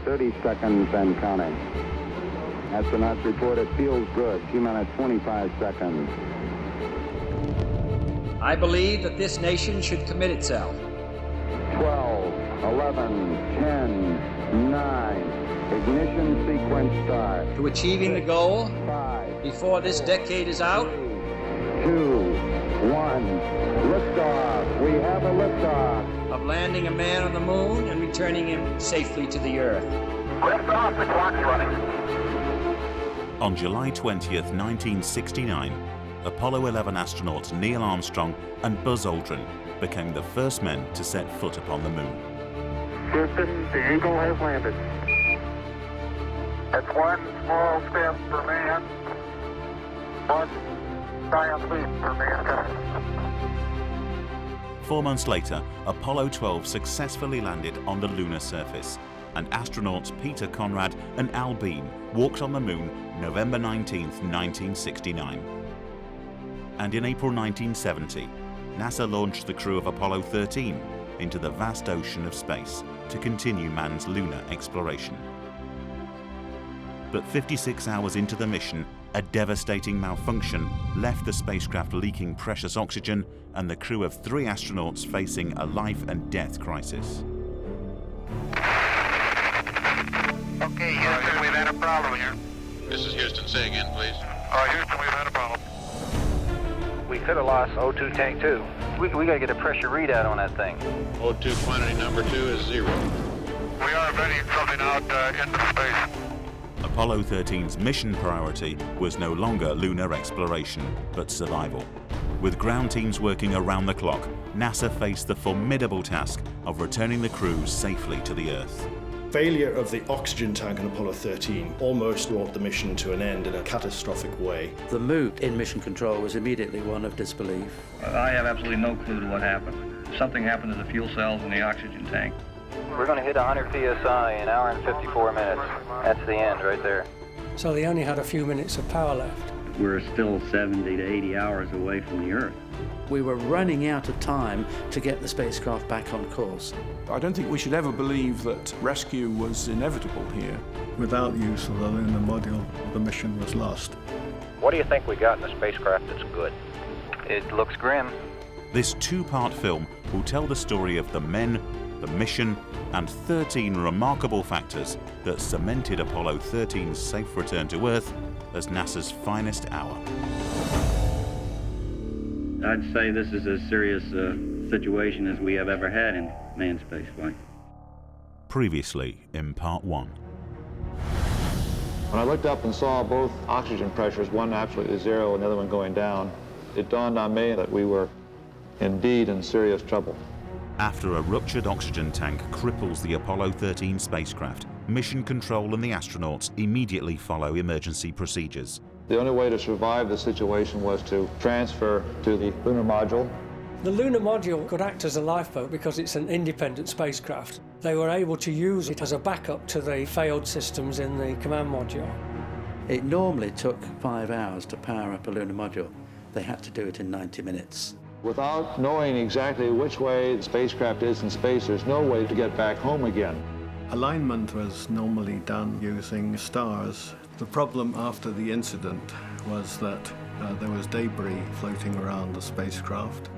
30 seconds and counting. Astronauts report it feels good. T-minus 25 seconds. I believe that this nation should commit itself. 12, 11, 10, 9. Ignition sequence start. To achieving the goal 5, before this decade is out. 2, 1. Liftoff. We have a liftoff. Of landing a man on the moon and returning him safely to the Earth. Liftoff, the clock's running. On July 20th, 1969, Apollo 11 astronauts Neil Armstrong and Buzz Aldrin became the first men to set foot upon the moon. Houston, the Eagle has landed. It's one small step for man, one giant leap for mankind. 4 months later, Apollo 12 successfully landed on the lunar surface, and astronauts Peter Conrad and Al Bean walked on the moon November 19, 1969. And in April 1970, NASA launched the crew of Apollo 13 into the vast ocean of space to continue man's lunar exploration. But 56 hours into the mission, a devastating malfunction left the spacecraft leaking precious oxygen and the crew of 3 astronauts facing a life and death crisis. Okay, Houston, we've had a problem here. This is Houston. Say again, please. Houston, we've had a problem. We could have lost O2 tank 2. We got to get a pressure readout on that thing. O2 quantity number 2 is 0. We are vetting something out into space. Apollo 13's mission priority was no longer lunar exploration, but survival. With ground teams working around the clock, NASA faced the formidable task of returning the crews safely to the Earth. Failure of the oxygen tank on Apollo 13 almost brought the mission to an end in a catastrophic way. The mood in mission control was immediately one of disbelief. I have absolutely no clue to what happened. Something happened to the fuel cells in the oxygen tank. We're going to hit 100 psi in an hour and 54 minutes. That's the end right there. So they only had a few minutes of power left. We're still 70 to 80 hours away from the Earth. We were running out of time to get the spacecraft back on course. I don't think we should ever believe that rescue was inevitable here. Without use of the lunar module, the mission was lost. What do you think we got in the spacecraft that's good? It looks grim. This 2-part film will tell the story of the men, the mission, and 13 remarkable factors that cemented Apollo 13's safe return to Earth as NASA's finest hour. I'd say this is as serious a situation as we have ever had in manned spaceflight. Previously in Part 1. When I looked up and saw both oxygen pressures, one absolutely 0 and the other one going down, it dawned on me that we were indeed in serious trouble. After a ruptured oxygen tank cripples the Apollo 13 spacecraft, mission control and the astronauts immediately follow emergency procedures. The only way to survive the situation was to transfer to the lunar module. The lunar module could act as a lifeboat because it's an independent spacecraft. They were able to use it as a backup to the failed systems in the command module. It normally took 5 hours to power up a lunar module. They had to do it in 90 minutes. Without knowing exactly which way the spacecraft is in space, there's no way to get back home again. Alignment was normally done using stars. The problem after the incident was that there was debris floating around the spacecraft.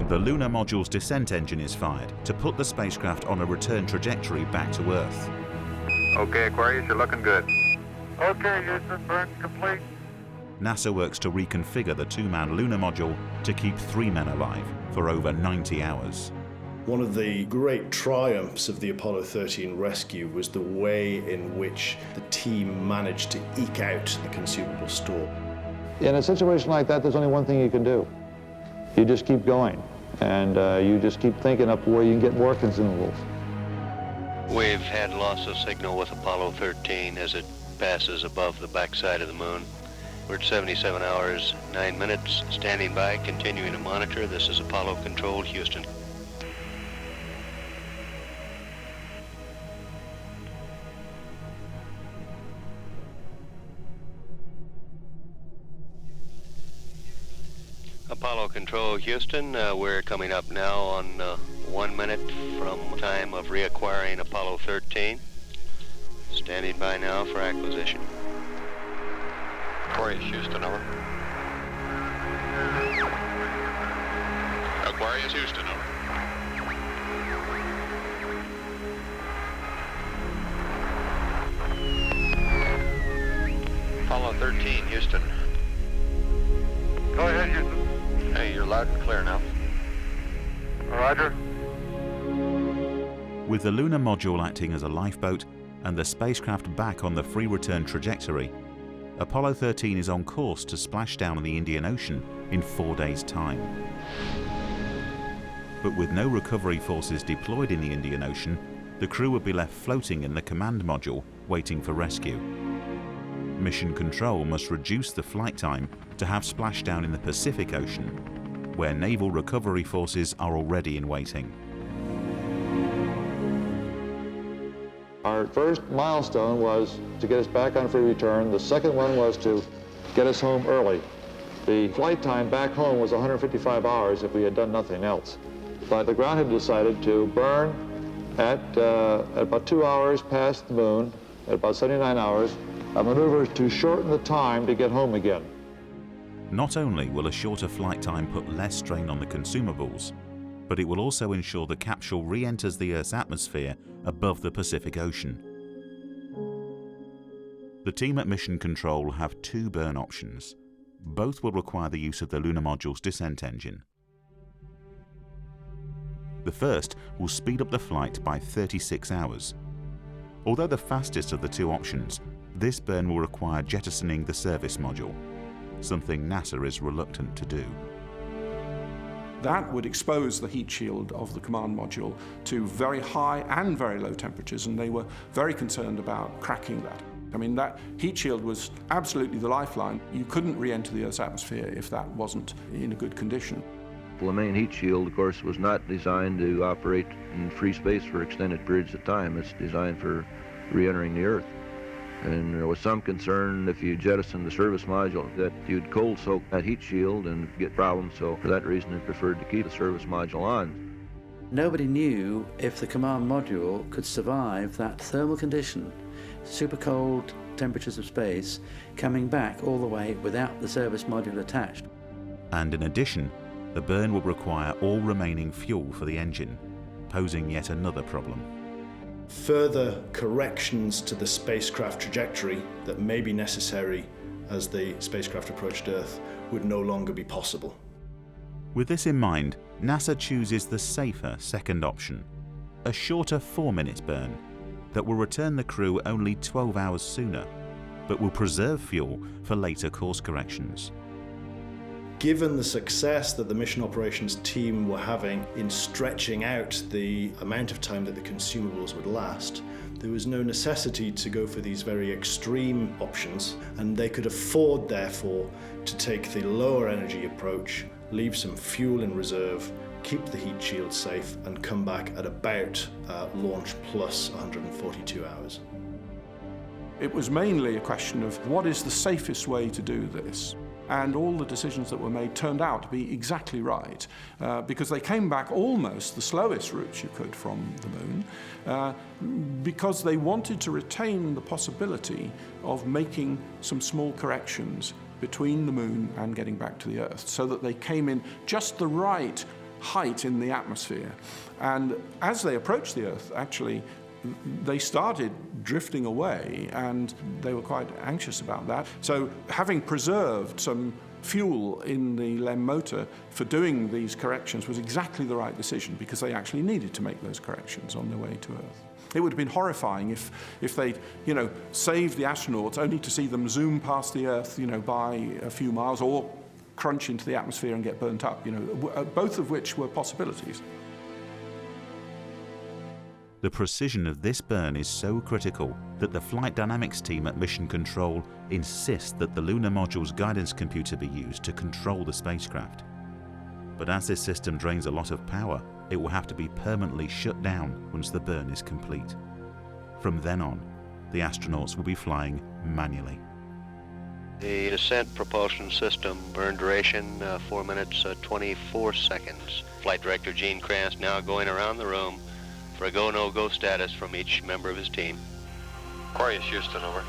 The lunar module's descent engine is fired to put the spacecraft on a return trajectory back to Earth. Okay, Aquarius, you're looking good. Okay, Houston, burn complete. NASA works to reconfigure the 2-man lunar module to keep 3 men alive for over 90 hours. One of the great triumphs of the Apollo 13 rescue was the way in which the team managed to eke out the consumable store. In a situation like that, there's only one thing you can do. You just keep going, and you just keep thinking up where you can get more consumables. We've had loss of signal with Apollo 13 as it passes above the backside of the moon. We're at 77 hours, 9 minutes, standing by, continuing to monitor. This is Apollo Control, Houston. Apollo Control, Houston. We're coming up now on 1 minute from time of reacquiring Apollo 13. Standing by now for acquisition. Aquarius, Houston, over. Aquarius, Houston, over. Apollo 13, Houston. Go ahead, Houston. Hey, you're loud and clear now. Roger. With the lunar module acting as a lifeboat and the spacecraft back on the free return trajectory, Apollo 13 is on course to splash down in the Indian Ocean in 4 days' time. But with no recovery forces deployed in the Indian Ocean, the crew would be left floating in the command module waiting for rescue. Mission Control must reduce the flight time to have splashdown in the Pacific Ocean, where naval recovery forces are already in waiting. Our first milestone was to get us back on free return. The second one was to get us home early. The flight time back home was 155 hours if we had done nothing else. But the ground had decided to burn at about 2 hours past the moon, at about 79 hours, a maneuver to shorten the time to get home again. Not only will a shorter flight time put less strain on the consumables, but it will also ensure the capsule re-enters the Earth's atmosphere above the Pacific Ocean. The team at Mission Control have two burn options. Both will require the use of the lunar module's descent engine. The first will speed up the flight by 36 hours. Although the fastest of the two options, this burn will require jettisoning the service module, something NASA is reluctant to do. That would expose the heat shield of the command module to very high and very low temperatures, and they were very concerned about cracking that. I mean, that heat shield was absolutely the lifeline. You couldn't re-enter the Earth's atmosphere if that wasn't in a good condition. Well, the main heat shield, of course, was not designed to operate in free space for extended periods of time. It's designed for re-entering the Earth. And there was some concern if you jettisoned the service module that you'd cold soak that heat shield and get problems, so for that reason they preferred to keep the service module on. Nobody knew if the command module could survive that thermal condition, super cold temperatures of space, coming back all the way without the service module attached. And in addition, the burn will require all remaining fuel for the engine, posing yet another problem. Further corrections to the spacecraft trajectory that may be necessary as the spacecraft approached Earth would no longer be possible. With this in mind, NASA chooses the safer second option, a shorter 4-minute burn that will return the crew only 12 hours sooner, but will preserve fuel for later course corrections. Given the success that the mission operations team were having in stretching out the amount of time that the consumables would last, there was no necessity to go for these very extreme options, and they could afford, therefore, to take the lower energy approach, leave some fuel in reserve, keep the heat shield safe, and come back at about launch plus 142 hours. It was mainly a question of what is the safest way to do this. And all the decisions that were made turned out to be exactly right, because they came back almost the slowest routes you could from the moon, because they wanted to retain the possibility of making some small corrections between the moon and getting back to the Earth, so that they came in just the right height in the atmosphere. And as they approached the Earth, actually, they started drifting away, and they were quite anxious about that. So having preserved some fuel in the LEM motor for doing these corrections was exactly the right decision, because they actually needed to make those corrections on their way to Earth. It would have been horrifying if they'd, saved the astronauts only to see them zoom past the Earth, by a few miles, or crunch into the atmosphere and get burnt up, both of which were possibilities. The precision of this burn is so critical that the flight dynamics team at Mission Control insist that the lunar module's guidance computer be used to control the spacecraft. But as this system drains a lot of power, it will have to be permanently shut down once the burn is complete. From then on, the astronauts will be flying manually. The descent propulsion system burn duration 4 minutes 24 seconds. Flight Director Gene Kranz now going around the room for a go, no-go status from each member of his team. Aquarius, Houston, over.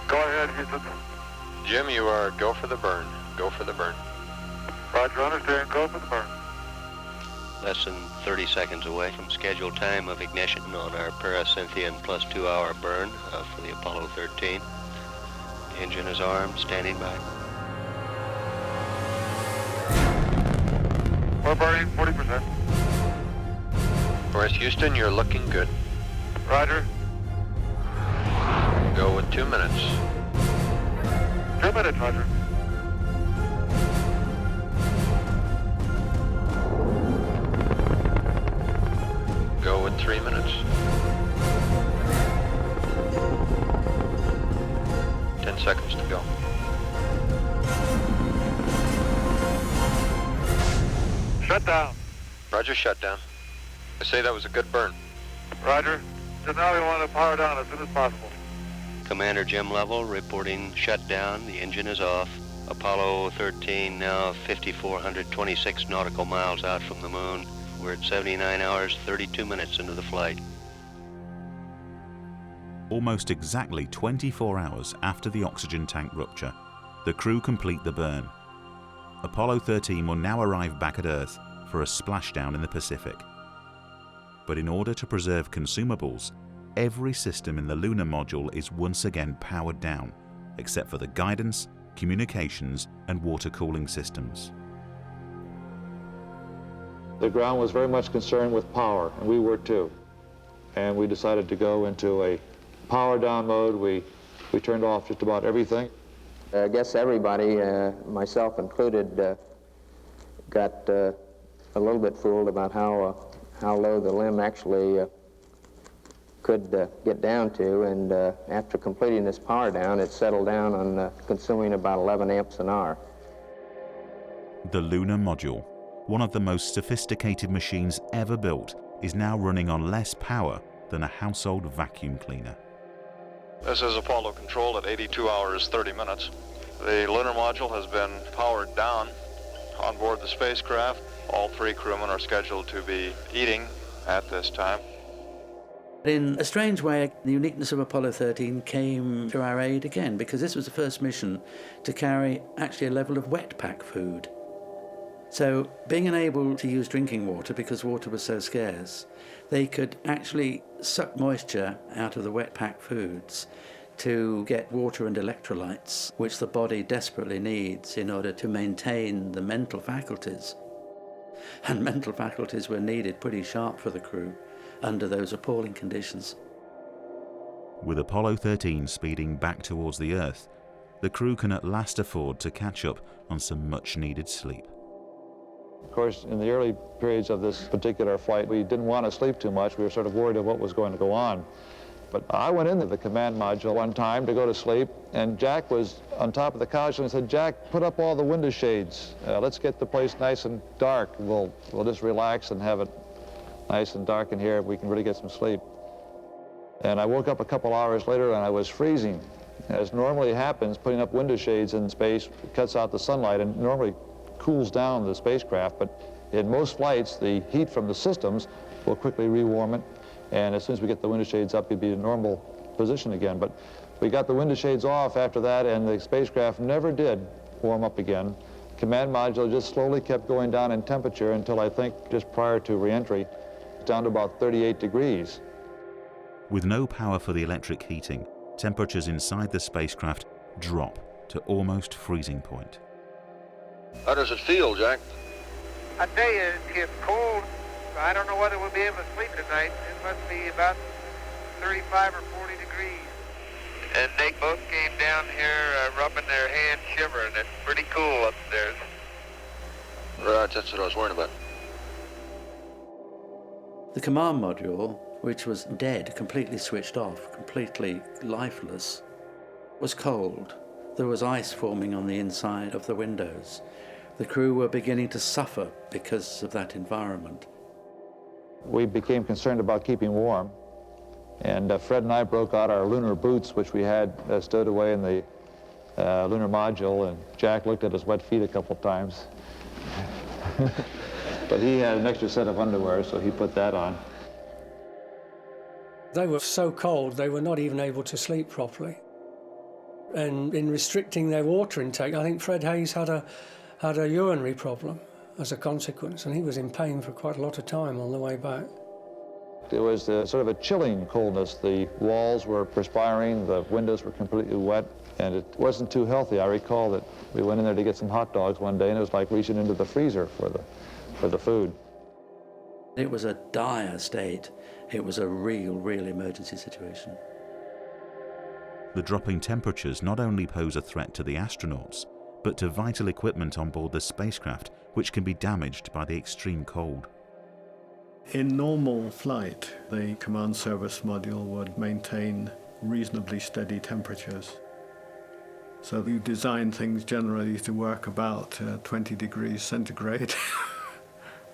Go ahead, Houston. Jim, you are go for the burn. Go for the burn. Roger, understand. Go for the burn. Less than 30 seconds away from scheduled time of ignition on our Paracynthian plus 2-hour burn for the Apollo 13. The engine is armed, standing by. We're burning 40%. Aquarius, Houston, you're looking good. Roger. Go with 2 minutes. 2 minutes, Roger. Go with 3 minutes. 10 seconds to go. Shut down. Roger, shut down. I say that was a good burn. Roger. So now we want to power down as soon as possible. Commander Jim Lovell reporting shutdown. The engine is off. Apollo 13 now 5,426 nautical miles out from the moon. We're at 79 hours, 32 minutes into the flight. Almost exactly 24 hours after the oxygen tank rupture, the crew complete the burn. Apollo 13 will now arrive back at Earth for a splashdown in the Pacific. But in order to preserve consumables, every system in the lunar module is once again powered down, except for the guidance, communications, and water cooling systems. The ground was very much concerned with power, and we were too. And we decided to go into a power down mode. We turned off just about everything. I guess everybody, myself included, got a little bit fooled about how low the limb actually could get down to, and after completing this power down, it settled down on consuming about 11 amps an hour. The lunar module, one of the most sophisticated machines ever built, is now running on less power than a household vacuum cleaner. This is Apollo Control at 82 hours 30 minutes. The lunar module has been powered down on board the spacecraft. All 3 crewmen are scheduled to be eating at this time. In a strange way, the uniqueness of Apollo 13 came to our aid again, because this was the first mission to carry actually a level of wet pack food. So being unable to use drinking water because water was so scarce, they could actually suck moisture out of the wet pack foods to get water and electrolytes, which the body desperately needs in order to maintain the mental faculties. And mental faculties were needed pretty sharp for the crew under those appalling conditions. With Apollo 13 speeding back towards the Earth, the crew can at last afford to catch up on some much-needed sleep. Of course, in the early periods of this particular flight, we didn't want to sleep too much. We were sort of worried of what was going to go on. But I went into the command module one time to go to sleep, and Jack was on top of the couch, and I said, "Jack, put up all the window shades. Let's get the place nice and dark. We'll just relax and have it nice and dark in here. We can really get some sleep." And I woke up a couple hours later, and I was freezing. As normally happens, putting up window shades in space cuts out the sunlight and normally cools down the spacecraft, but in most flights, the heat from the systems will quickly rewarm it, and as soon as we get the window shades up, you'd be in normal position again. But we got the window shades off after that, and the spacecraft never did warm up again. Command module just slowly kept going down in temperature until I think just prior to re-entry, down to about 38 degrees. With no power for the electric heating, temperatures inside the spacecraft drop to almost freezing point. How does it feel, Jack? I tell you, it gets cold. I don't know whether we'll be able to sleep tonight. It must be about 35 or 40 degrees. And they both came down here rubbing their hands, shivering. It's pretty cool upstairs. Right, that's what I was worried about. The command module, which was dead, completely switched off, completely lifeless, was cold. There was ice forming on the inside of the windows. The crew were beginning to suffer because of that environment. We became concerned about keeping warm, and Fred and I broke out our lunar boots, which we had stowed away in the lunar module, and Jack looked at his wet feet a couple times. But he had an extra set of underwear, so he put that on. They were so cold, they were not even able to sleep properly. And in restricting their water intake, I think Fred Hayes had a urinary problem as a consequence, and he was in pain for quite a lot of time on the way back. It was sort of a chilling coldness. The walls were perspiring, the windows were completely wet, and it wasn't too healthy. I recall that we went in there to get some hot dogs one day, and it was like reaching into the freezer for the food. It was a dire state. It was a real emergency situation. The dropping temperatures not only pose a threat to the astronauts, but to vital equipment on board the spacecraft, which can be damaged by the extreme cold. In normal flight, the command service module would maintain reasonably steady temperatures. So you design things generally to work about 20 degrees centigrade,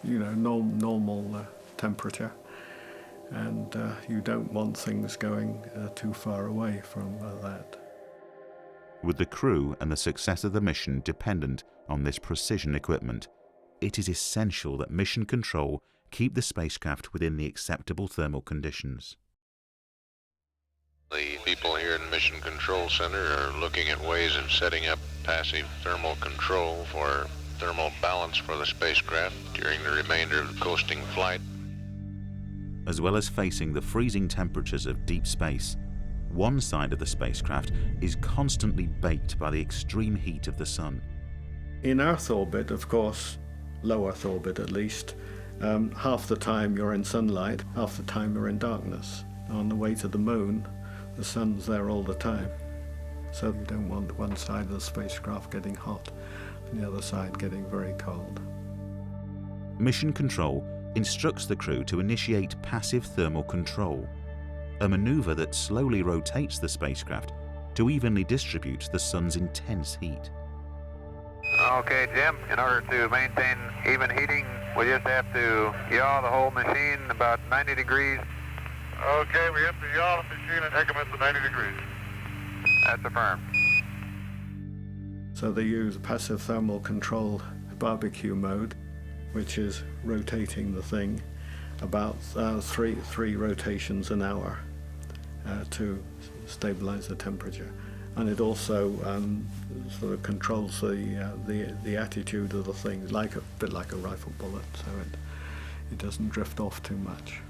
you know, normal temperature. And you don't want things going too far away from that. With the crew and the success of the mission dependent on this precision equipment, it is essential that Mission Control keep the spacecraft within the acceptable thermal conditions. The people here in Mission Control Center are looking at ways of setting up passive thermal control for thermal balance for the spacecraft during the remainder of the coasting flight. As well as facing the freezing temperatures of deep space, one side of the spacecraft is constantly baked by the extreme heat of the sun. In Earth orbit, of course, low Earth orbit at least, half the time you're in sunlight, half the time you're in darkness. On the way to the moon, the sun's there all the time. So you don't want one side of the spacecraft getting hot and the other side getting very cold. Mission Control instructs the crew to initiate passive thermal control, a maneuver that slowly rotates the spacecraft to evenly distribute the sun's intense heat. Okay, Jim, in order to maintain even heating, we just have to yaw the whole machine about 90 degrees. Okay, we have to yaw the machine and increments of 90 degrees. That's affirmed. So they use passive thermal control barbecue mode, which is rotating the thing about three rotations an hour to stabilize the temperature. And it also sort of controls the attitude of the thing, a bit like a rifle bullet, so it doesn't drift off too much.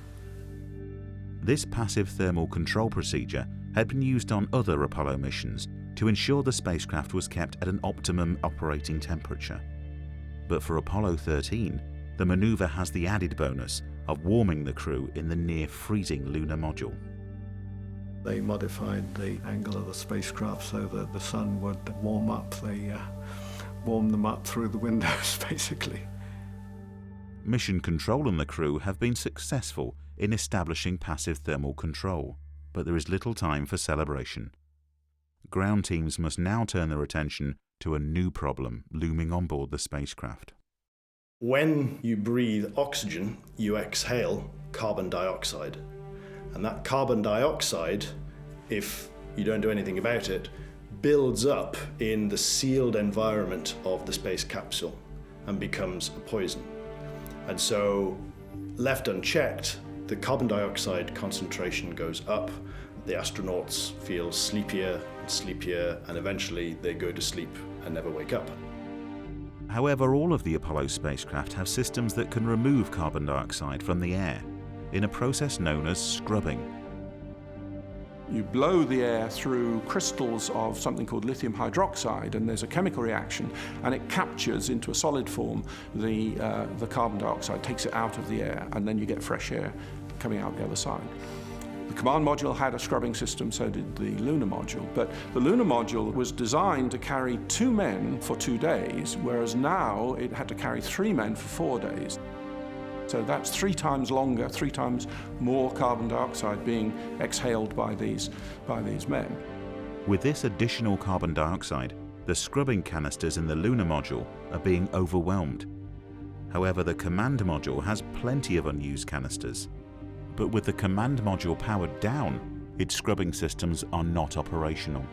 This passive thermal control procedure had been used on other Apollo missions to ensure the spacecraft was kept at an optimum operating temperature. But for Apollo 13, the maneuver has the added bonus of warming the crew in the near-freezing lunar module. They modified the angle of the spacecraft so that the sun would warm up. They warm them up through the windows, basically. Mission Control and the crew have been successful in establishing passive thermal control, but there is little time for celebration. Ground teams must now turn their attention to a new problem looming on board the spacecraft. When you breathe oxygen, you exhale carbon dioxide. And that carbon dioxide, if you don't do anything about it, builds up in the sealed environment of the space capsule and becomes a poison. And so, left unchecked, the carbon dioxide concentration goes up, the astronauts feel sleepier and sleepier, and eventually they go to sleep and never wake up. However, all of the Apollo spacecraft have systems that can remove carbon dioxide from the air in a process known as scrubbing. You blow the air through crystals of something called lithium hydroxide, and there's a chemical reaction, and it captures into a solid form the carbon dioxide, takes it out of the air, and then you get fresh air coming out the other side. The command module had a scrubbing system, so did the lunar module, but the lunar module was designed to carry 2 men for 2 days, whereas now it had to carry 3 men for 4 days. So that's 3 times longer, 3 times more carbon dioxide being exhaled by these men. With this additional carbon dioxide, the scrubbing canisters in the lunar module are being overwhelmed. However, the command module has plenty of unused canisters. But with the command module powered down, its scrubbing systems are not operational.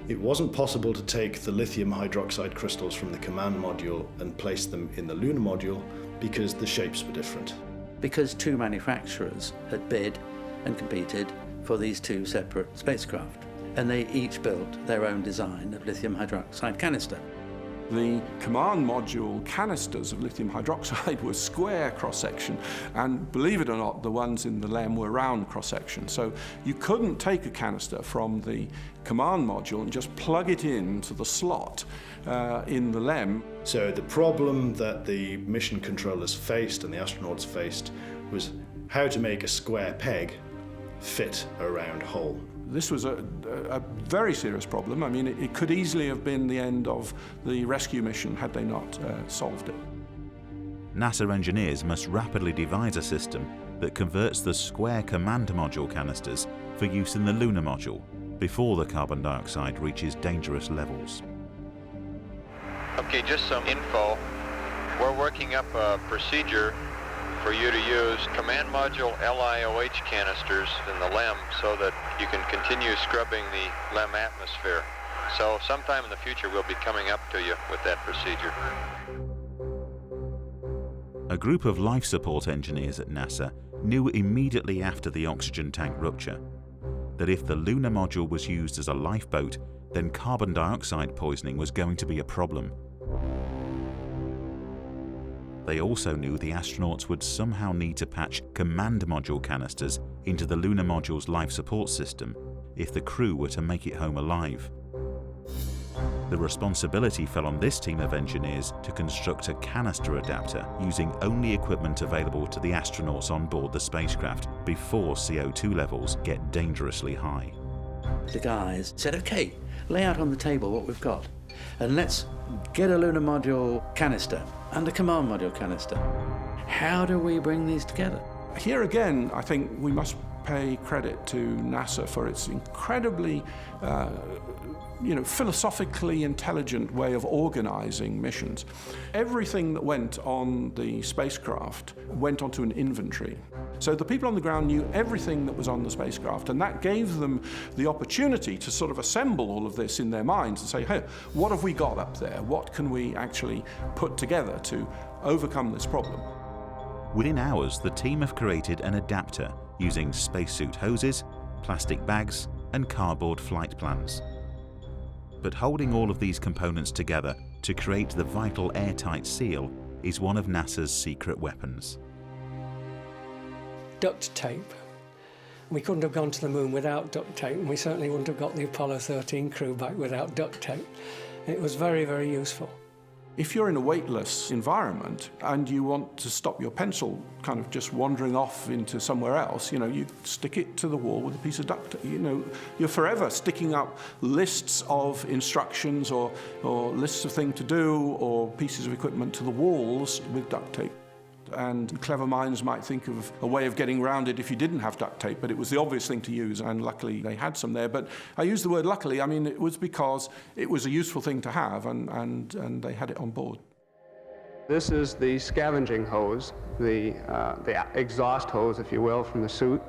It wasn't possible to take the lithium hydroxide crystals from the command module and place them in the lunar module because the shapes were different. Because two manufacturers had bid and competed for these two separate spacecraft, and they each built their own design of lithium hydroxide canister. The command module canisters of lithium hydroxide were square cross-section, and believe it or not, the ones in the LEM were round cross-section. So you couldn't take a canister from the command module and just plug it into the slot in the LEM. So the problem that the mission controllers faced and the astronauts faced was how to make a square peg fit a round hole. This was a very serious problem. I mean, it could easily have been the end of the rescue mission had they not solved it. NASA engineers must rapidly devise a system that converts the square command module canisters for use in the lunar module before the carbon dioxide reaches dangerous levels. Okay, just some info. We're working up a procedure for you to use command module LiOH canisters in the LEM so that you can continue scrubbing the LEM atmosphere. So sometime in the future we'll be coming up to you with that procedure. A group of life support engineers at NASA knew immediately after the oxygen tank rupture that if the lunar module was used as a lifeboat, then carbon dioxide poisoning was going to be a problem. They also knew the astronauts would somehow need to patch command module canisters into the lunar module's life support system if the crew were to make it home alive. The responsibility fell on this team of engineers to construct a canister adapter using only equipment available to the astronauts on board the spacecraft before CO2 levels get dangerously high. The guys said, okay, lay out on the table what we've got, and let's get a lunar module canister and a command module canister. How do we bring these together? Here again, I think we must pay credit to NASA for its incredibly philosophically intelligent way of organizing missions. Everything that went on the spacecraft went onto an inventory. So the people on the ground knew everything that was on the spacecraft, and that gave them the opportunity to sort of assemble all of this in their minds and say, hey, what have we got up there? What can we actually put together to overcome this problem? Within hours, the team have created an adapter using spacesuit hoses, plastic bags, and cardboard flight plans. But holding all of these components together to create the vital airtight seal is one of NASA's secret weapons. Duct tape. We couldn't have gone to the moon without duct tape, and we certainly wouldn't have got the Apollo 13 crew back without duct tape. It was very, very useful. If you're in a weightless environment and you want to stop your pencil kind of just wandering off into somewhere else, you stick it to the wall with a piece of duct tape. You're forever sticking up lists of instructions or lists of things to do or pieces of equipment to the walls with duct tape. And clever minds might think of a way of getting around it if you didn't have duct tape, but it was the obvious thing to use, and luckily they had some there. But I use the word luckily, I mean, it was because it was a useful thing to have, and they had it on board. This is the scavenging hose, the exhaust hose, if you will, from the suit.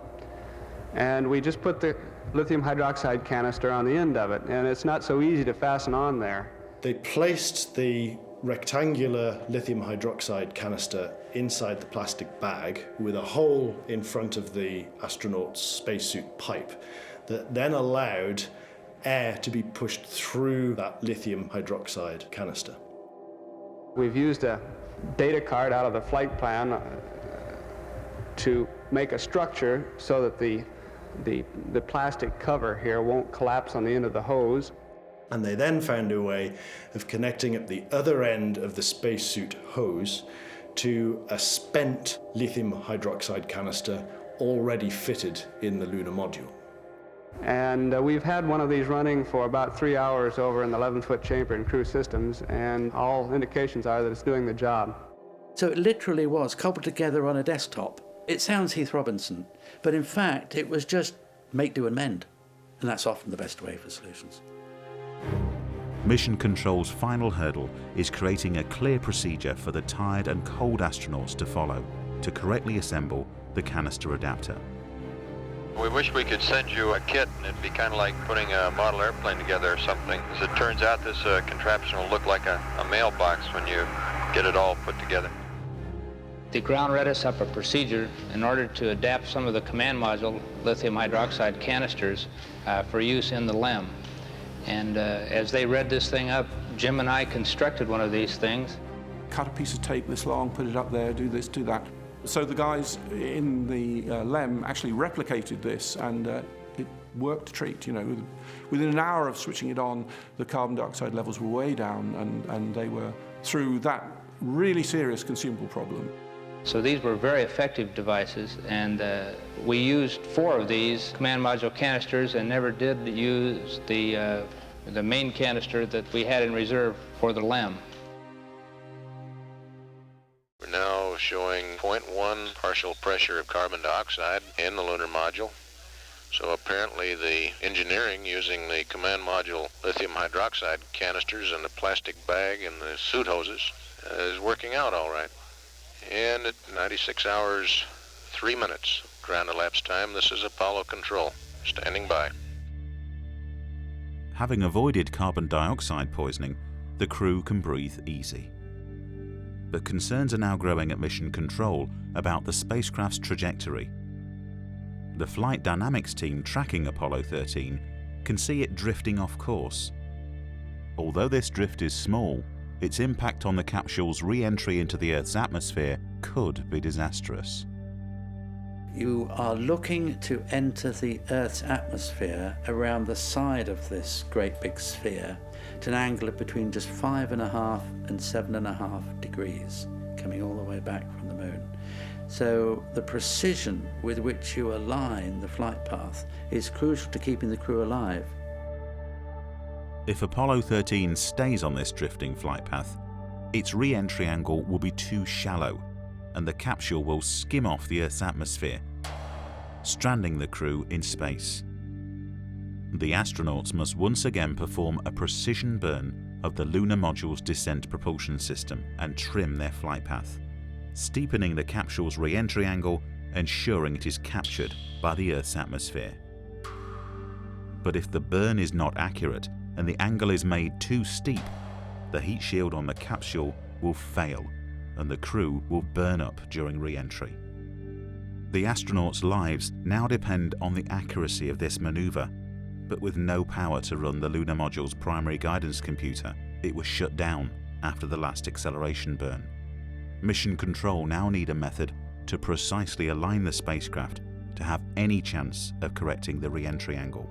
And we just put the lithium hydroxide canister on the end of it, and it's not so easy to fasten on there. They placed the rectangular lithium hydroxide canister inside the plastic bag with a hole in front of the astronaut's spacesuit pipe that then allowed air to be pushed through that lithium hydroxide canister. We've used a data card out of the flight plan to make a structure so that the plastic cover here won't collapse on the end of the hose. And they then found a way of connecting up the other end of the spacesuit hose to a spent lithium hydroxide canister already fitted in the lunar module. And we've had one of these running for about 3 hours over in the 11-foot chamber in Crew Systems, and all indications are that it's doing the job. So it literally was cobbled together on a desktop. It sounds Heath Robinson, but in fact it was just make, do and mend. And that's often the best way for solutions. Mission Control's final hurdle is creating a clear procedure for the tired and cold astronauts to follow to correctly assemble the canister adapter. We wish we could send you a kit, and it'd be kind of like putting a model airplane together or something. As it turns out, this contraption will look like a mailbox when you get it all put together. The ground read us up a procedure in order to adapt some of the command module lithium hydroxide canisters for use in the LEM. And as they read this thing up, Jim and I constructed one of these things. Cut a piece of tape this long, put it up there, do this, do that. So the guys in the LEM actually replicated this, and it worked a treat. You know, within an hour of switching it on, the carbon dioxide levels were way down, and they were through that really serious consumable problem. So these were very effective devices, and we used 4 of these command module canisters and never did use the main canister that we had in reserve for the LEM. We're now showing 0.1 partial pressure of carbon dioxide in the lunar module. So apparently the engineering using the command module lithium hydroxide canisters and the plastic bag and the suit hoses is working out all right. And at 96 hours, 3 minutes ground elapsed time, this is Apollo Control, standing by. Having avoided carbon dioxide poisoning, the crew can breathe easy. But concerns are now growing at Mission Control about the spacecraft's trajectory. The flight dynamics team tracking Apollo 13 can see it drifting off course. Although this drift is small, its impact on the capsule's re-entry into the Earth's atmosphere could be disastrous. You are looking to enter the Earth's atmosphere around the side of this great big sphere at an angle of between just 5.5 and 7.5 degrees, coming all the way back from the moon. So the precision with which you align the flight path is crucial to keeping the crew alive. If Apollo 13 stays on this drifting flight path, its re-entry angle will be too shallow, and the capsule will skim off the Earth's atmosphere, stranding the crew in space. The astronauts must once again perform a precision burn of the lunar module's descent propulsion system and trim their flight path, steepening the capsule's re-entry angle, ensuring it is captured by the Earth's atmosphere. But if the burn is not accurate and the angle is made too steep, the heat shield on the capsule will fail and the crew will burn up during re-entry. The astronauts' lives now depend on the accuracy of this maneuver, but with no power to run the lunar module's primary guidance computer, it was shut down after the last acceleration burn. Mission Control now need a method to precisely align the spacecraft to have any chance of correcting the re-entry angle.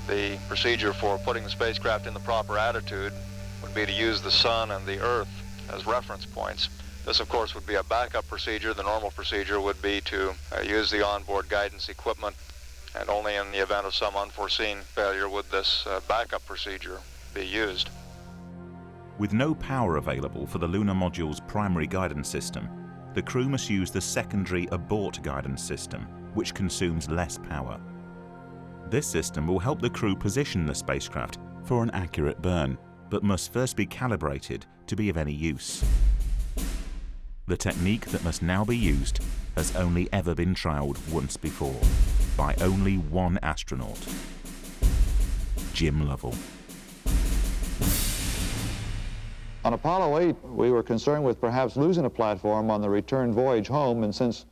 The procedure for putting the spacecraft in the proper attitude would be to use the Sun and the Earth as reference points. This, of course, would be a backup procedure. The normal procedure would be to use the onboard guidance equipment, and only in the event of some unforeseen failure would this backup procedure be used. With no power available for the lunar module's primary guidance system, the crew must use the secondary abort guidance system, which consumes less power. This system will help the crew position the spacecraft for an accurate burn, but must first be calibrated to be of any use. The technique that must now be used has only ever been trialled once before, by only one astronaut, Jim Lovell. On Apollo 8, we were concerned with perhaps losing a platform on the return voyage home, and since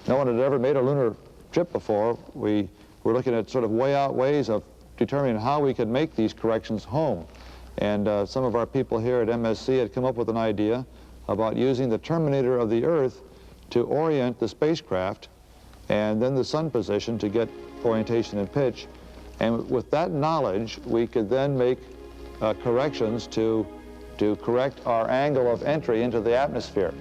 no one had ever made a lunar trip before, we were looking at sort of way out ways of determining how we could make these corrections home. And some of our people here at MSC had come up with an idea about using the terminator of the Earth to orient the spacecraft and then the sun position to get orientation and pitch. And with that knowledge, we could then make corrections to correct our angle of entry into the atmosphere.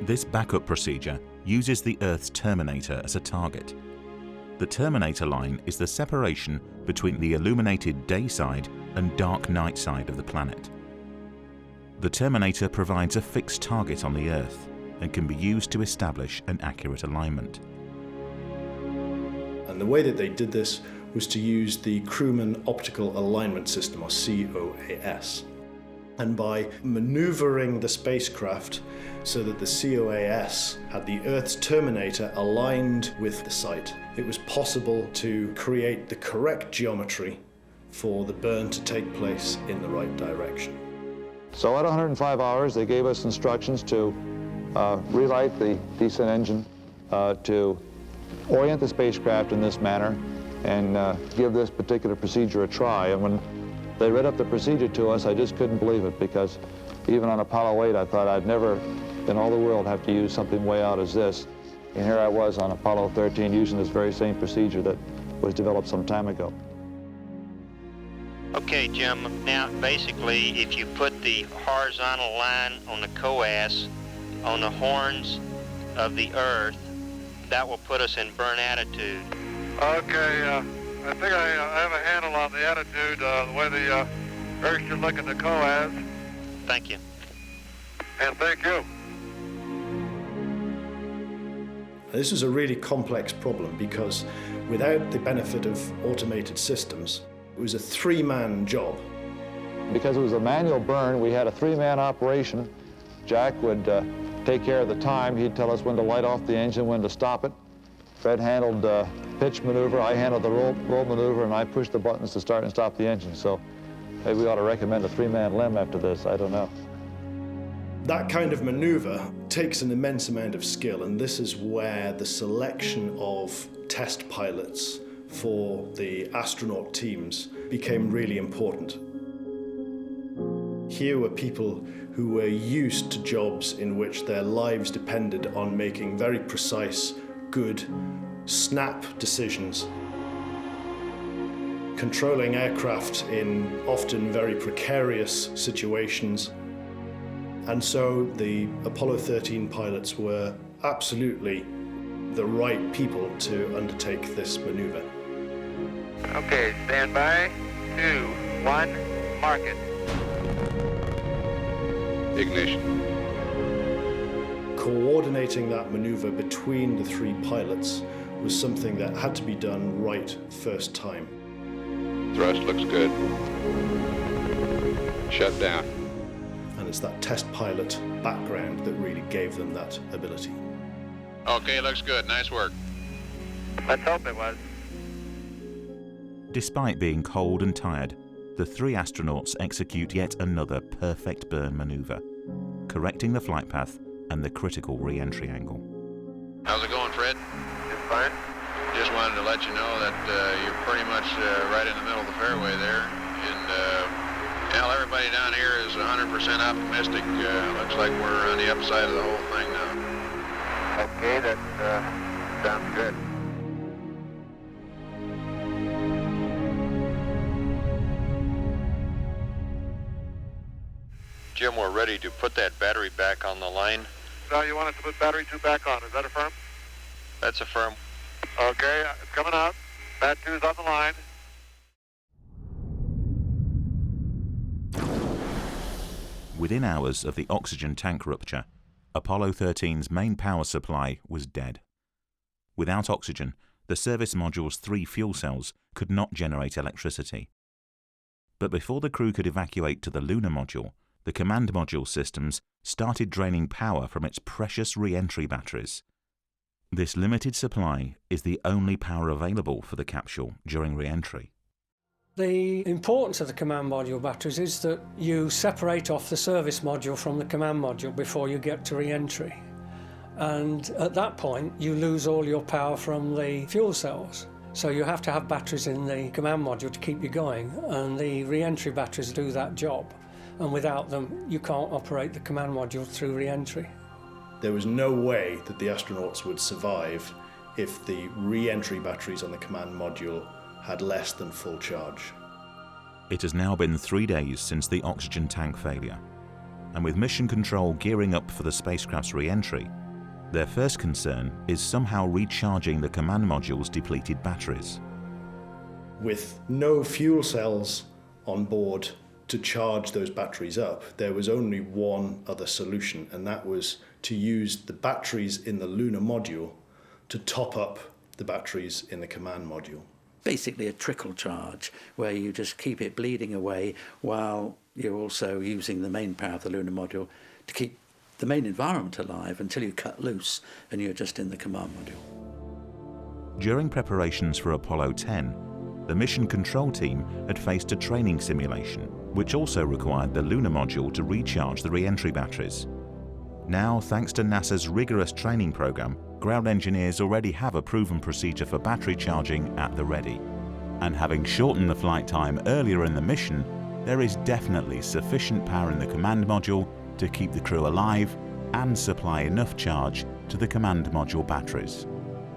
This backup procedure uses the Earth's terminator as a target. The terminator line is the separation between the illuminated day side and dark night side of the planet. The terminator provides a fixed target on the Earth and can be used to establish an accurate alignment. And the way that they did this was to use the Crewman Optical Alignment System, or COAS. And by maneuvering the spacecraft so that the COAS had the Earth's terminator aligned with the site, it was possible to create the correct geometry for the burn to take place in the right direction. So at 105 hours, they gave us instructions to relight the descent engine, to orient the spacecraft in this manner, and give this particular procedure a try. And when they read up the procedure to us, I just couldn't believe it, because even on Apollo 8, I thought I'd never in all the world have to use something way out as this. And here I was on Apollo 13 using this very same procedure that was developed some time ago. Okay, Jim, now basically if you put the horizontal line on the COAS on the horns of the Earth, that will put us in burn attitude. Okay, I think I have a handle on the attitude, the way the Earth should look at the COAS. Thank you. And thank you. This is a really complex problem because without the benefit of automated systems, it was a three-man job. Because it was a manual burn, we had a three-man operation. Jack would take care of the time. He'd tell us when to light off the engine, when to stop it. Fred handled pitch maneuver, I handled the roll maneuver, and I pushed the buttons to start and stop the engine. So maybe we ought to recommend a three-man LEM after this, I don't know. That kind of maneuver takes an immense amount of skill, and this is where the selection of test pilots for the astronaut teams became really important. Here were people who were used to jobs in which their lives depended on making very precise, good, snap decisions, controlling aircraft in often very precarious situations. And so the Apollo 13 pilots were absolutely the right people to undertake this maneuver. Okay, stand by. 2, 1, mark it. Ignition. Coordinating that maneuver between the three pilots was something that had to be done right first time. Thrust looks good. Shut down. And it's that test pilot background that really gave them that ability. Okay, looks good. Nice work. Let's hope it was. Despite being cold and tired, the three astronauts execute yet another perfect burn maneuver, correcting the flight path and the critical re-entry angle. How's it going, Fred? It's fine. Just wanted to let you know that you're pretty much right in the middle of the fairway there. And well, everybody down here is 100% optimistic. Looks like we're on the upside of the whole thing now. Okay, that sounds good. Jim, we're ready to put that battery back on the line. So you want us to put battery 2 back on. Is that a firm? That's a firm. Okay, it's coming out. Bat 2's on the line. Within hours of the oxygen tank rupture, Apollo 13's main power supply was dead. Without oxygen, the service module's 3 fuel cells could not generate electricity. But before the crew could evacuate to the lunar module, the command module systems started draining power from its precious re-entry batteries. This limited supply is the only power available for the capsule during re-entry. The importance of the command module batteries is that you separate off the service module from the command module before you get to re-entry. And at that point, you lose all your power from the fuel cells. So you have to have batteries in the command module to keep you going, and the re-entry batteries do that job. And without them, you can't operate the command module through re-entry. There was no way that the astronauts would survive if the re-entry batteries on the command module had less than full charge. It has now been 3 days since the oxygen tank failure, and with Mission Control gearing up for the spacecraft's re-entry, their first concern is somehow recharging the command module's depleted batteries. With no fuel cells on board to charge those batteries up, there was only one other solution, and that was to use the batteries in the lunar module to top up the batteries in the command module. Basically a trickle charge, where you just keep it bleeding away while you're also using the main power of the lunar module to keep the main environment alive until you cut loose and you're just in the command module. During preparations for Apollo 10, the mission control team had faced a training simulation, which also required the lunar module to recharge the re-entry batteries. Now, thanks to NASA's rigorous training program, ground engineers already have a proven procedure for battery charging at the ready. And having shortened the flight time earlier in the mission, there is definitely sufficient power in the command module to keep the crew alive and supply enough charge to the command module batteries.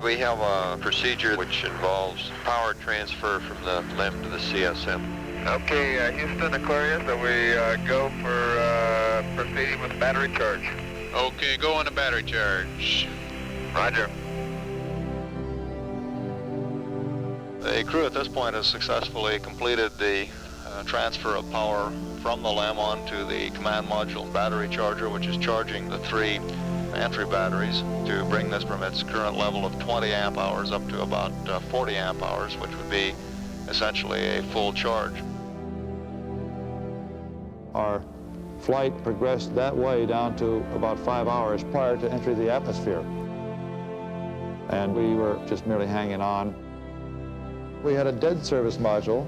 We have a procedure which involves power transfer from the LEM to the CSM. Okay, Houston, Aquarius, so we go for proceeding with battery charge. Okay, go on to battery charge. Roger. The crew at this point has successfully completed the transfer of power from the LEM onto the command module battery charger, which is charging the 3 entry batteries to bring this from its current level of 20 amp hours up to about 40 amp hours, which would be essentially a full charge. Our flight progressed that way down to about 5 hours prior to entry of the atmosphere. And we were just merely hanging on. We had a dead service module.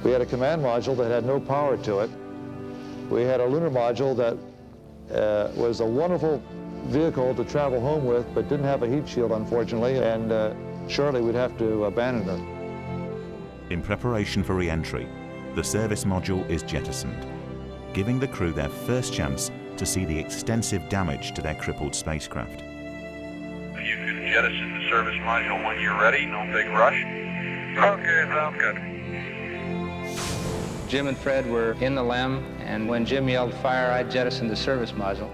We had a command module that had no power to it. We had a lunar module that was a wonderful vehicle to travel home with, but didn't have a heat shield, unfortunately, and shortly we'd have to abandon it. In preparation for re-entry, the service module is jettisoned, giving the crew their first chance to see the extensive damage to their crippled spacecraft. You can jettison the service module when you're ready, no big rush. Okay, sounds good. Jim and Fred were in the LEM, and when Jim yelled fire, I jettisoned the service module.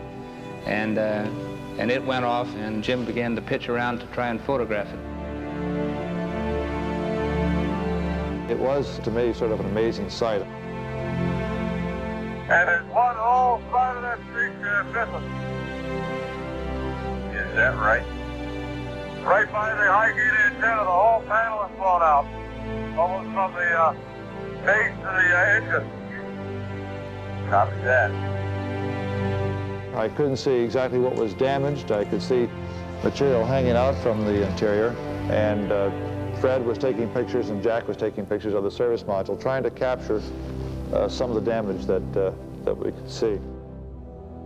And it went off, and Jim began to pitch around to try and photograph it. It was, to me, sort of an amazing sight. And there's one whole side of that street missing. Is that right? Right by the high gate antenna, the whole panel is blown out. Almost from the base to the engine. Copy that. I couldn't see exactly what was damaged. I could see material hanging out from the interior, and Fred was taking pictures and Jack was taking pictures of the service module, trying to capture some of the damage that we could see.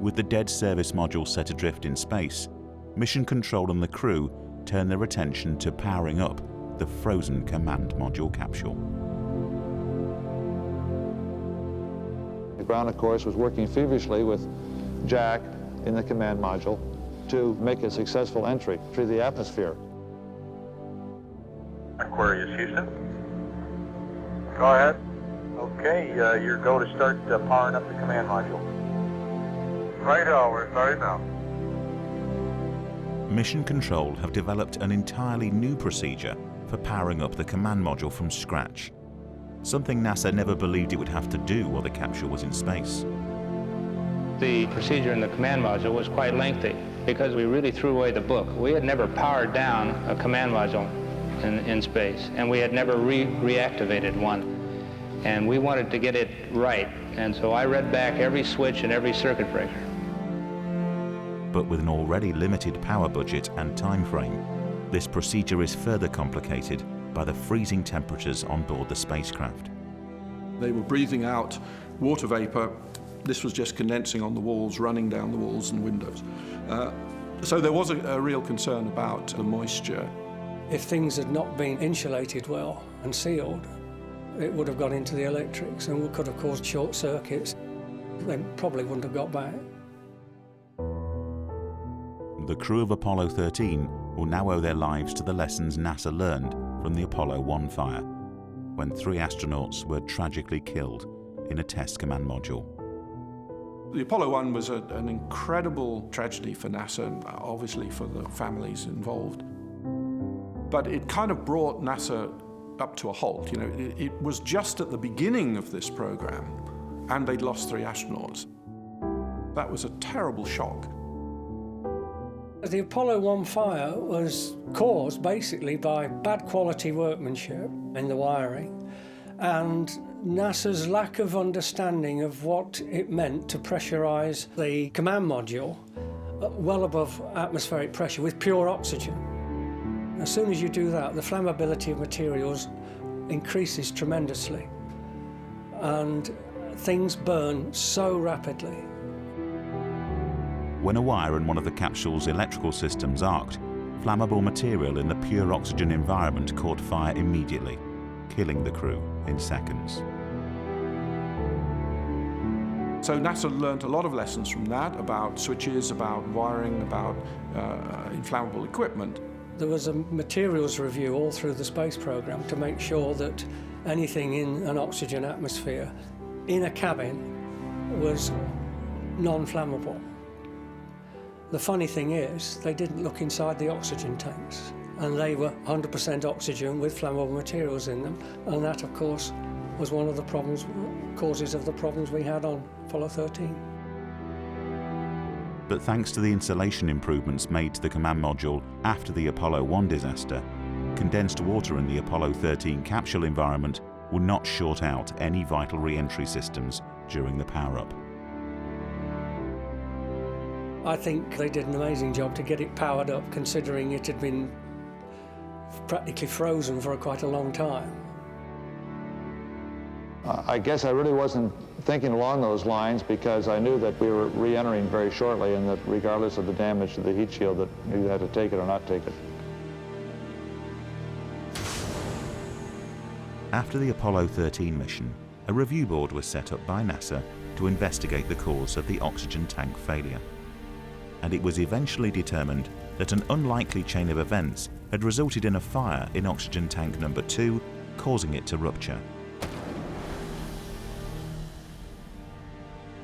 With the dead service module set adrift in space, Mission Control and the crew turned their attention to powering up the frozen command module capsule. Brown, of course, was working feverishly with Jack in the command module to make a successful entry through the atmosphere. Aquarius, Houston. Go ahead. Okay, you're go to start powering up the command module. Righto, we're starting now. Mission Control have developed an entirely new procedure for powering up the command module from scratch, something NASA never believed it would have to do while the capsule was in space. The procedure in the command module was quite lengthy because we really threw away the book. We had never powered down a command module in space, and we had never reactivated one. And we wanted to get it right, and so I read back every switch and every circuit breaker. But with an already limited power budget and time frame, this procedure is further complicated by the freezing temperatures on board the spacecraft. They were breathing out water vapor. This was just condensing on the walls, running down the walls and windows. So there was a real concern about the moisture. If things had not been insulated well and sealed, it would have gone into the electrics and could have caused short circuits. They probably wouldn't have got back. The crew of Apollo 13 will now owe their lives to the lessons NASA learned from the Apollo 1 fire, when 3 astronauts were tragically killed in a test command module. The Apollo 1 was an incredible tragedy for NASA, and obviously for the families involved. But it kind of brought NASA up to a halt. You know, it was just at the beginning of this program, and they'd lost 3 astronauts. That was a terrible shock. The Apollo 1 fire was caused basically by bad quality workmanship in the wiring and NASA's lack of understanding of what it meant to pressurize the command module well above atmospheric pressure with pure oxygen. As soon as you do that, the flammability of materials increases tremendously, and things burn so rapidly. When a wire in one of the capsule's electrical systems arced, flammable material in the pure oxygen environment caught fire immediately, killing the crew in seconds. So NASA learned a lot of lessons from that about switches, about wiring, about inflammable equipment. There was a materials review all through the space program to make sure that anything in an oxygen atmosphere in a cabin was non-flammable. The funny thing is, they didn't look inside the oxygen tanks, and they were 100% oxygen with flammable materials in them, and that, of course, was one of the causes of the problems we had on Apollo 13. But thanks to the insulation improvements made to the command module after the Apollo 1 disaster, condensed water in the Apollo 13 capsule environment would not short out any vital re-entry systems during the power-up. I think they did an amazing job to get it powered up, considering it had been practically frozen for quite a long time. I guess I really wasn't thinking along those lines because I knew that we were re-entering very shortly, and that regardless of the damage to the heat shield, that you had to take it or not take it. After the Apollo 13 mission, a review board was set up by NASA to investigate the cause of the oxygen tank failure. And it was eventually determined that an unlikely chain of events had resulted in a fire in oxygen tank number 2, causing it to rupture.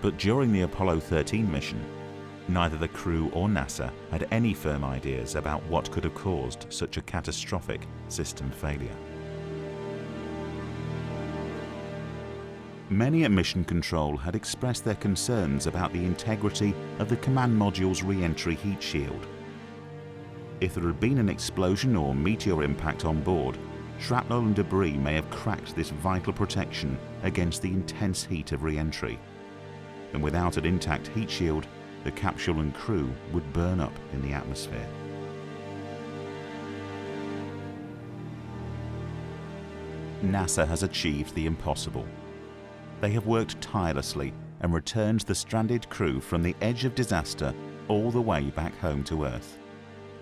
But during the Apollo 13 mission, neither the crew or NASA had any firm ideas about what could have caused such a catastrophic system failure. Many at Mission Control had expressed their concerns about the integrity of the command module's re-entry heat shield. If there had been an explosion or meteor impact on board, shrapnel and debris may have cracked this vital protection against the intense heat of re-entry. And without an intact heat shield, the capsule and crew would burn up in the atmosphere. NASA has achieved the impossible. They have worked tirelessly and returned the stranded crew from the edge of disaster all the way back home to Earth.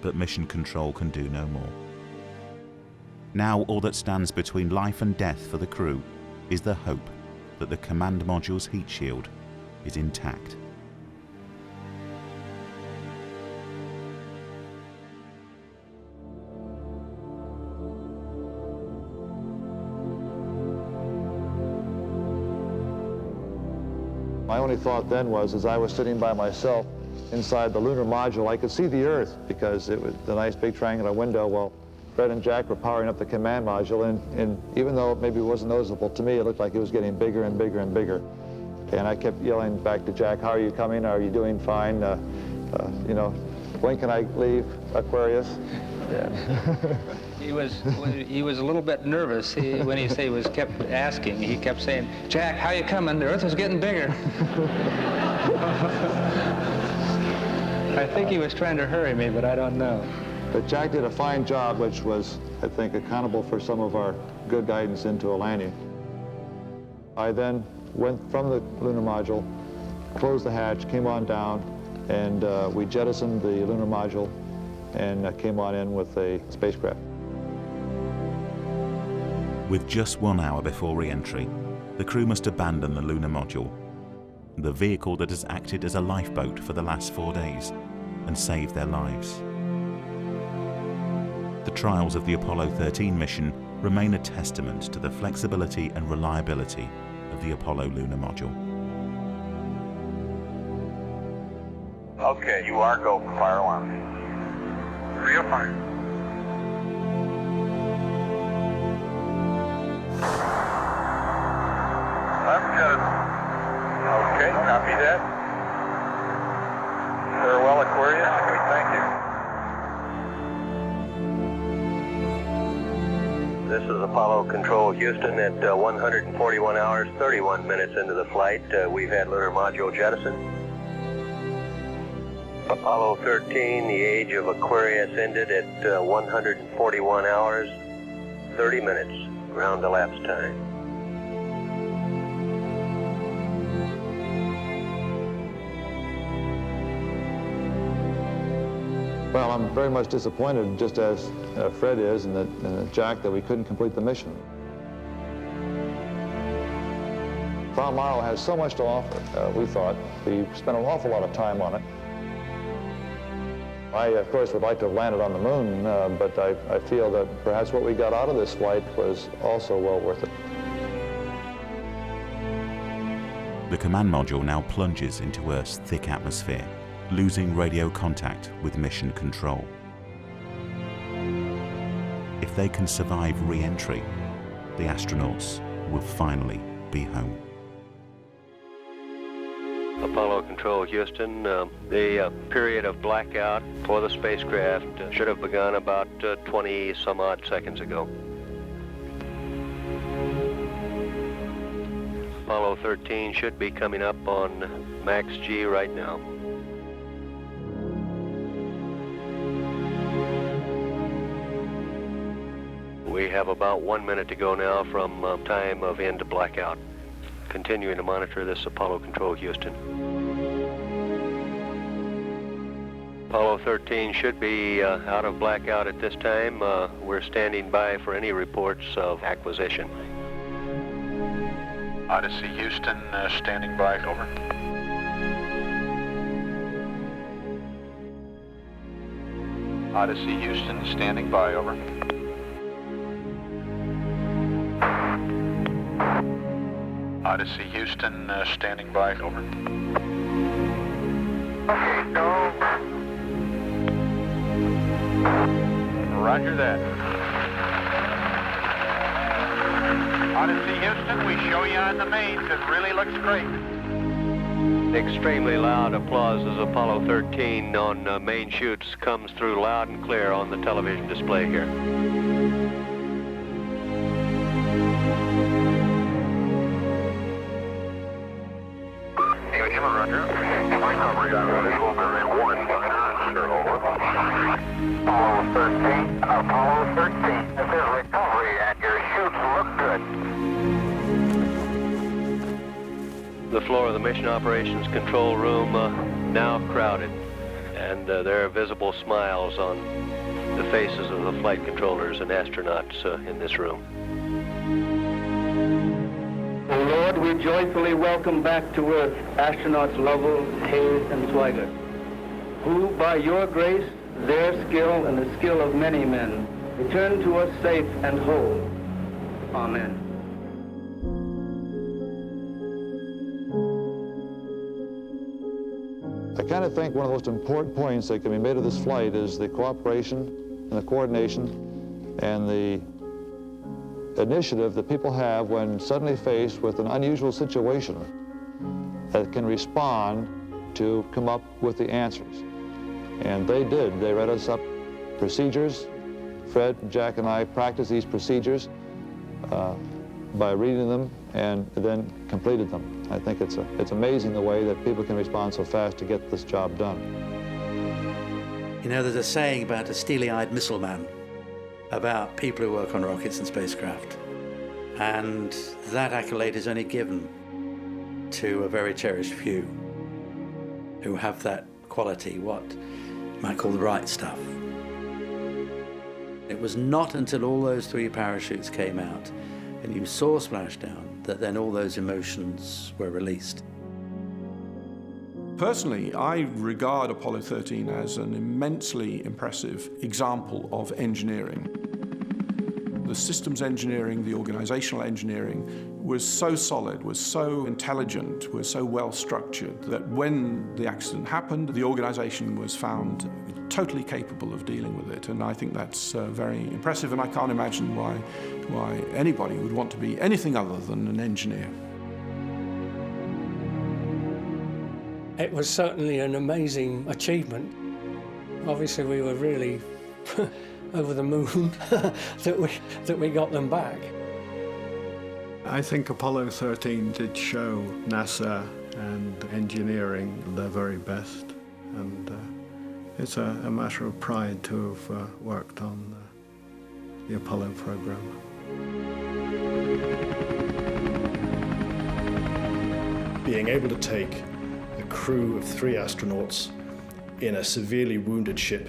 But Mission Control can do no more. Now all that stands between life and death for the crew is the hope that the command module's heat shield is intact. My only thought then was, as I was sitting by myself inside the lunar module, I could see the Earth because it was the nice big triangular window. Well, Fred and Jack were powering up the command module, and even though maybe it wasn't noticeable to me, it looked like it was getting bigger and bigger and bigger. And I kept yelling back to Jack, "How are you coming? Are you doing fine? You know, when can I leave Aquarius?" Yeah. He was a little bit nervous when he was kept asking. He kept saying, "Jack, how you coming? The Earth is getting bigger." I think he was trying to hurry me, but I don't know. But Jack did a fine job, which was, I think, accountable for some of our good guidance into a landing. I then went from the lunar module, closed the hatch, came on down, and we jettisoned the lunar module and came on in with a spacecraft. With just 1 hour before re-entry, the crew must abandon the lunar module, the vehicle that has acted as a lifeboat for the last 4 days, and save their lives. The trials of the Apollo 13 mission remain a testament to the flexibility and reliability of the Apollo lunar module. Okay, you are go for fire alarm. Real fire. I'm good. Okay, copy that. Farewell, Aquarius. Thank you. This is Apollo Control Houston at 141 hours, 31 minutes into the flight. We've had lunar module jettison. Apollo 13, the age of Aquarius ended at 141 hours, 30 minutes, ground elapsed time. Well, I'm very much disappointed, just as Fred is and Jack, that we couldn't complete the mission. Palmyra has so much to offer, we thought. We spent an awful lot of time on it. I, of course, would like to have landed on the moon, but I feel that perhaps what we got out of this flight was also well worth it. The command module now plunges into Earth's thick atmosphere, losing radio contact with mission control. If they can survive re-entry, the astronauts will finally be home. Apollo Control Houston, the period of blackout for the spacecraft should have begun about 20 some odd seconds ago. Apollo 13 should be coming up on max G right now. We have about 1 minute to go now from time of end to blackout. Continuing to monitor this Apollo Control Houston. Apollo 13 should be out of blackout at this time. We're standing by for any reports of acquisition. Odyssey Houston, standing by, over. Odyssey Houston, standing by, over. Odyssey Houston, standing by, over. Okay, go. Roger that. Odyssey Houston, we show you on the mains. It really looks great. Extremely loud applause as Apollo 13 on main chutes comes through loud and clear on the television display here. Roger. Recovery on visual bearing 1, over. Apollo 13, Apollo 13. This is recovery, and your chutes look good. The floor of the Mission Operations Control Room now crowded, and there are visible smiles on the faces of the flight controllers and astronauts in this room. O Lord, we joyfully welcome back to Earth astronauts Lovell, Hayes, and Swigert, who, by your grace, their skill, and the skill of many men, return to us safe and whole. Amen. I kind of think one of the most important points that can be made of this flight is the cooperation and the coordination and the initiative that people have when suddenly faced with an unusual situation that can respond to come up with the answers. And they did. They read us up procedures. Fred, Jack, and I practiced these procedures by reading them and then completed them. I think it's amazing the way that people can respond so fast to get this job done. You know, there's a saying about a steely-eyed missile man, about people who work on rockets and spacecraft. And that accolade is only given to a very cherished few who have that quality, what you might call the right stuff. It was not until all those 3 parachutes came out and you saw splashdown that then all those emotions were released. Personally, I regard Apollo 13 as an immensely impressive example of engineering. The systems engineering, the organizational engineering was so solid, was so intelligent, was so well structured that when the accident happened, the organization was found totally capable of dealing with it. And I think that's very impressive, and I can't imagine why anybody would want to be anything other than an engineer. It was certainly an amazing achievement. Obviously we were really over the moon that we got them back. I think Apollo 13 did show NASA and engineering their very best, and it's a matter of pride to have worked on the Apollo program. Being able to take a crew of 3 astronauts in a severely wounded ship,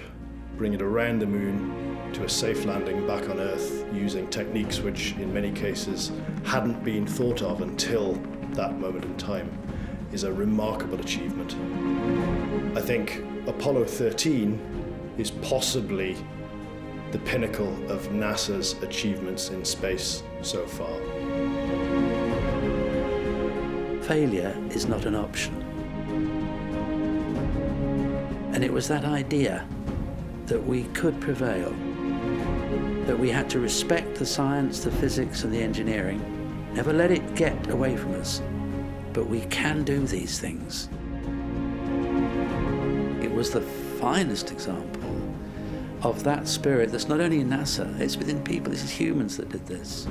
bring it around the moon to a safe landing back on Earth using techniques which in many cases hadn't been thought of until that moment in time is a remarkable achievement. I think Apollo 13 is possibly the pinnacle of NASA's achievements in space so far. Failure is not an option. And it was that idea that we could prevail, that we had to respect the science, the physics and the engineering, never let it get away from us, but we can do these things. It was the finest example of that spirit that's not only in NASA, it's within people, this is humans that did this.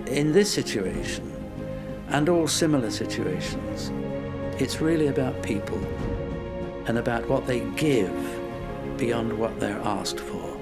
In this situation, and all similar situations, it's really about people and about what they give beyond what they're asked for.